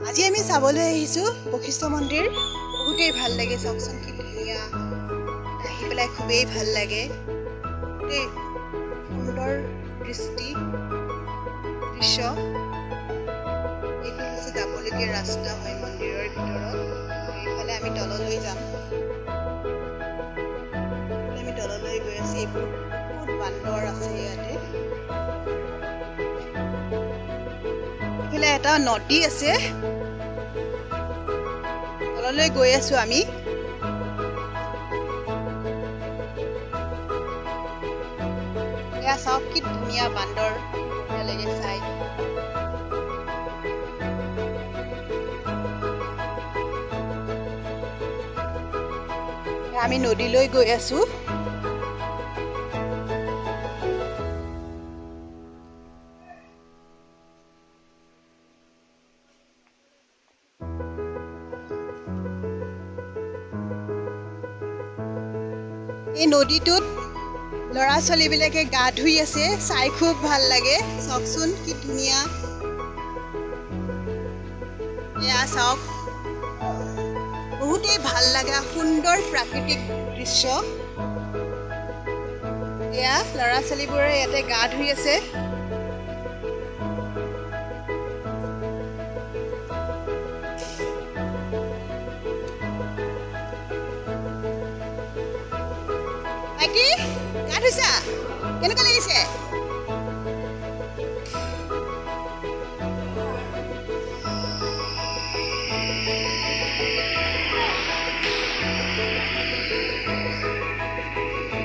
আজি আমি চাবলৈ আহিছোঁ বশিষ্ঠ মন্দিৰ। বহুতেই ভাল লাগে, চাওকচোন কি ধুনীয়া, আহি পেলাই খুবেই ভাল লাগে। গোটেই সুন্দৰ দৃশ্য। এইটো হৈছে যাবলগীয়া ৰাস্তা হয় মন্দিৰৰ ভিতৰত। এইফালে আমি তললৈ যাম। আমি তললৈ গৈ আছোঁ। এইবোৰ বহুত বান্দৰ আছে ইয়াতে। এইফালে এটা নদী আছে, তললৈ গৈ আছো আমি। এয়া চাওক কি ধুনীয়া বান্দৰ, ভাল লাগে চাই। আমি নদীলৈ গৈ আছো। এই নদীটোত ল'ৰা ছোৱালীবিলাকে গা ধুই আছে, চাই খুব ভাল লাগে। চাওকচোন কি ধুনীয়া, এয়া চাওক, বহুতেই ভাল লগা সুন্দৰ প্ৰাকৃতিক দৃশ্য। এয়া ল'ৰা ছোৱালীবোৰে ইয়াতে গা ধুই আছে। ভাইটি, গা ধুইছা? কেনেকুৱা লাগিছে?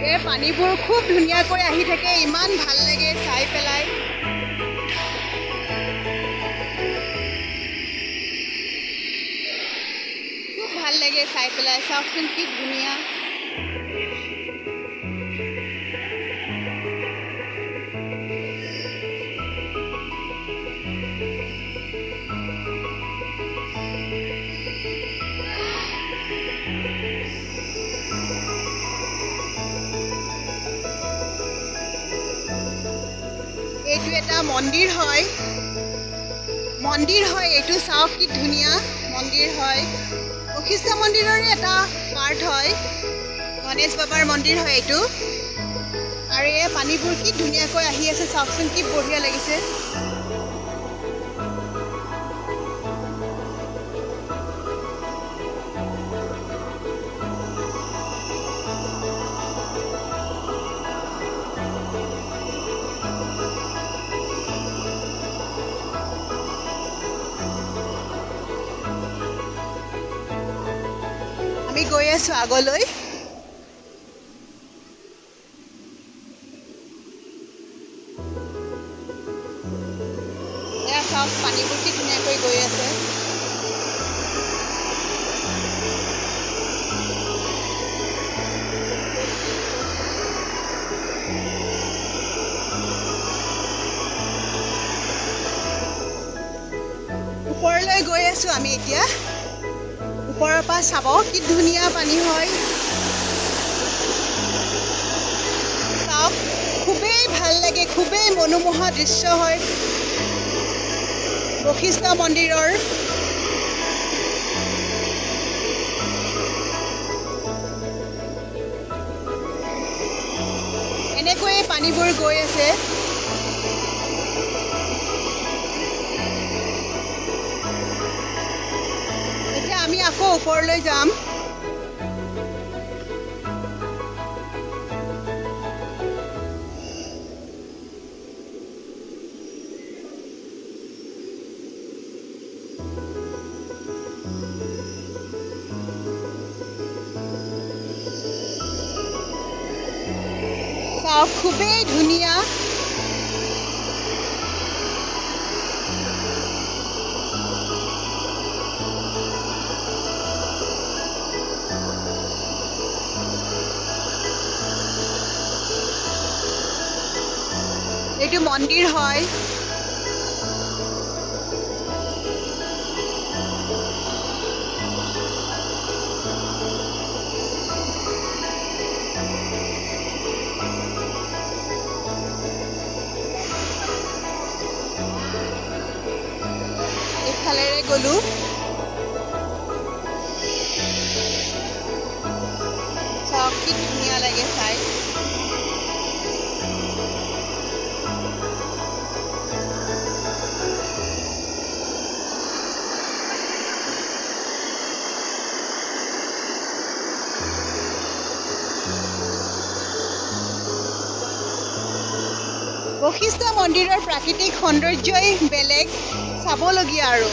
এই পানীবোৰ খুব ধুনীয়াকৈ আহি থাকে, ইমান ভাল লাগে চাই পেলাই। খুব ভাল লাগে চাই পেলাই, চাওকচোন কি ধুনীয়া। এইটো এটা মন্দিৰ হয়, এইটো চাওক কি ধুনীয়া মন্দিৰ হয়। বশিষ্ঠ মন্দিৰৰে এটা পাৰ্ট হয়, গণেশ বাবাৰ মন্দিৰ হয় এইটো। আৰু এই পানীবোৰ কি ধুনীয়াকৈ আহি আছে, চাওকচোন কি বঢ়িয়া লাগিছে। আমি গৈ আছো আগলৈ। এয়া চাওক পানীবোৰ কি ধুনীয়াকৈ গৈ আছে। ওপৰলৈ গৈ আছো আমি এতিয়া। ওপৰৰ পৰা চাব কি ধুনীয়া পানী হয়, চাওক খুবেই ভাল লাগে, খুবেই মনোমোহা দৃশ্য হয় বশিষ্ঠ মন্দিৰৰ। এনেকৈয়ে পানীবোৰ গৈ আছে। আমি আকৌ ওপৰলৈ যাম। চাওক খুবেই ধুনীয়া। এইটো মন্দিৰ হয়। গ'লো। চাওক কি ধুনীয়া লাগে চাই। বশিষ্ঠ মন্দিৰৰ প্ৰাকৃতিক সৌন্দৰ্যই বেলেগ, চাবলগীয়া আৰু।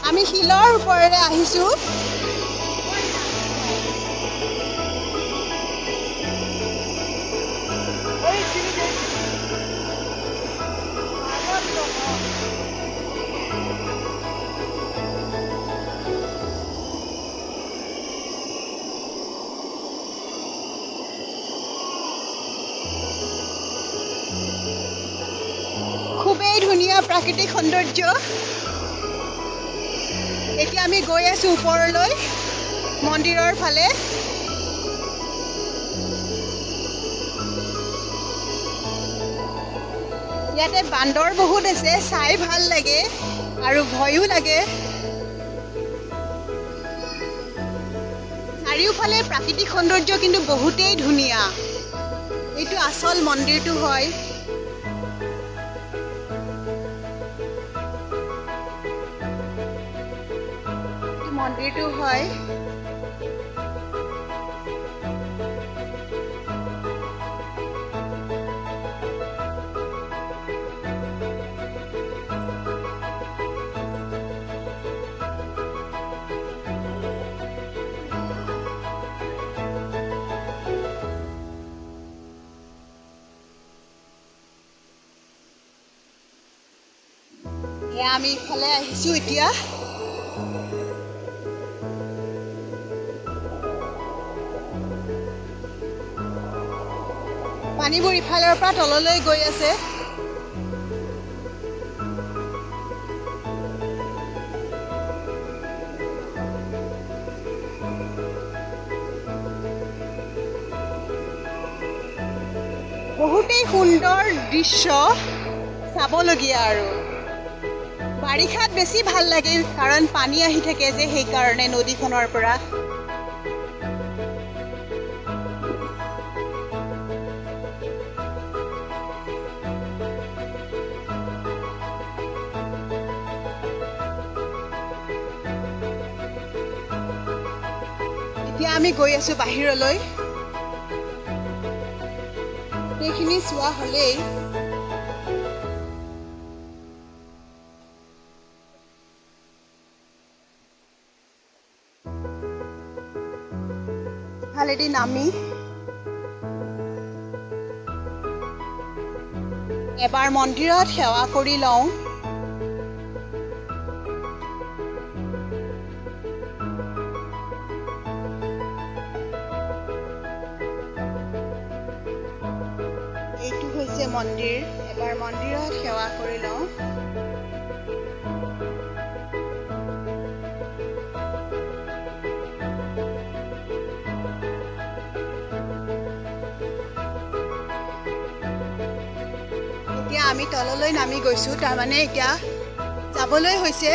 আমি শিলৰ ওপৰেৰে আহিছোঁ। খুবেই ধুনীয়া প্ৰাকৃতিক সৌন্দৰ্য। এতিয়া আমি গৈ আছোঁ ওপৰলৈ, মন্দিৰৰ ফালে। ইয়াতে বান্দৰ বহুত আছে, চাই ভাল লাগে আৰু ভয়ো লাগে। চাৰিওফালে প্ৰাকৃতিক সৌন্দৰ্য কিন্তু বহুতেই ধুনীয়া। এইটো আচল মন্দিৰটো হয়। মন্দিৰটো হয়। এয়া আমি ইফালে আহিছোঁ এতিয়া। পানীবোৰ ইফালৰ পৰা তললৈ গৈ আছে। বহুতেই সুন্দৰ দৃশ্য, চাবলগীয়া আৰু। বাৰিষাত বেছি ভাল লাগে কাৰণ পানী আহি থাকে যে, সেইকাৰণে নদীখনৰ পৰা। এতিয়া আমি গৈ আছোঁ বাহিৰলৈ। গোটেইখিনি চোৱা হ'লেই। ইফালেদি নামি এবাৰ মন্দিৰত সেৱা কৰি লওঁ। এইটো হৈছে মন্দিৰ, এবাৰ মন্দিৰত সেৱা কৰি লওঁ। এতিয়া আমি তললৈ নামি গৈছোঁ, তাৰমানে এতিয়া যাবলৈ হৈছে।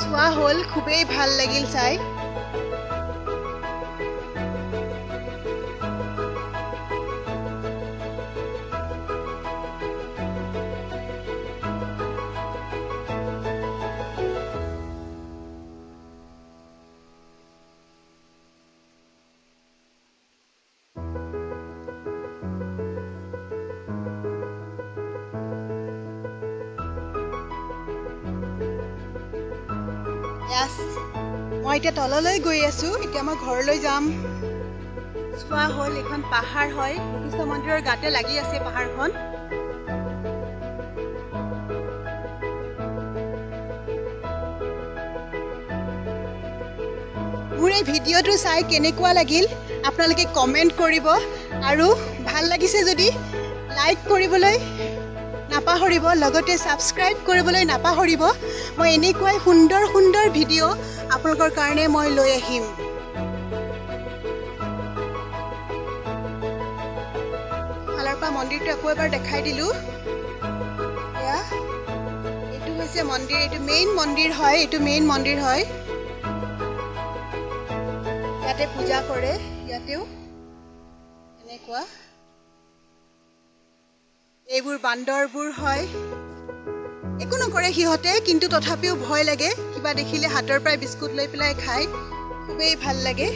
চোৱা হ'ল, খুবেই ভাল লাগিল চাই। মই এতিয়া তললৈ গৈ আছোঁ। এতিয়া মই ঘৰলৈ যাম। চোৱা হ'ল, এখন পাহাৰ হয়। বশিষ্ঠ মন্দিৰৰ গাতে লাগি আছে পাহাৰখন। এই ভিডিঅ'টো চাই কেনেকুৱা লাগিল আপোনালোকে কমেণ্ট কৰিব আৰু ভাল লাগিছে যদি লাইক কৰিবলৈ নাপাহৰিব লগতে সাবস্ক্ৰাইব কৰিবলৈ নাপাহৰিব মই এনেকুৱাই সুন্দৰ সুন্দৰ ভিডিঅ' আপোনালোকৰ কাৰণে মই লৈ আহিম ফালৰ পৰা মন্দিৰটো আকৌ এবাৰ দেখাই দিলোঁ এয়া এইটো হৈছে মন্দিৰ এইটো মেইন মন্দিৰ হয় ইয়াতে পূজা কৰে ইয়াতেও এনেকুৱা এইবোৰ বান্দৰবোৰ হয় একো নকৰে সিহঁতে কিন্তু তথাপিও ভয় লাগে কিবা দেখিলে হাতৰ পৰা বিস্কুট লৈ পেলাই খায় খুবেই ভাল লাগে